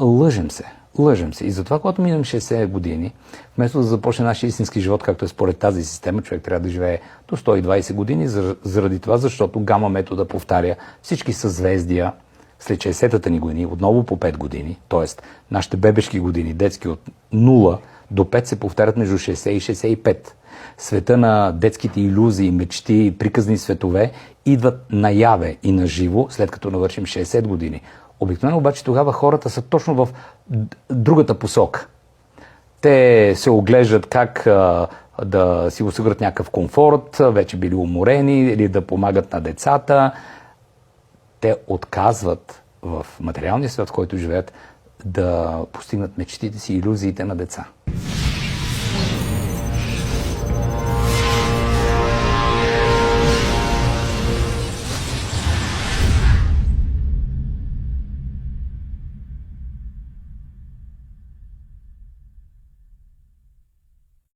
Лъжем се. Лъжем се. И затова, когато минем 60 години, вместо да започне нашия истински живот, както е според тази система, човек трябва да живее до 120 години, заради това, защото гама метода повтаря всички съзвездия след 60-та ни години, отново по 5 години, т.е. нашите бебешки години, детски от 0 до 5 се повтарят между 60 и 65. Света на детските илюзии, мечти, приказни светове идват наяве и наживо, след като навършим 60 години. Обикновено обаче тогава хората са точно в другата посока. Те се оглеждат как да си осигурят някакъв комфорт, вече били уморени или да помагат на децата. Те отказват в материалния свят, в който живеят, да постигнат мечтите си и илюзиите на деца.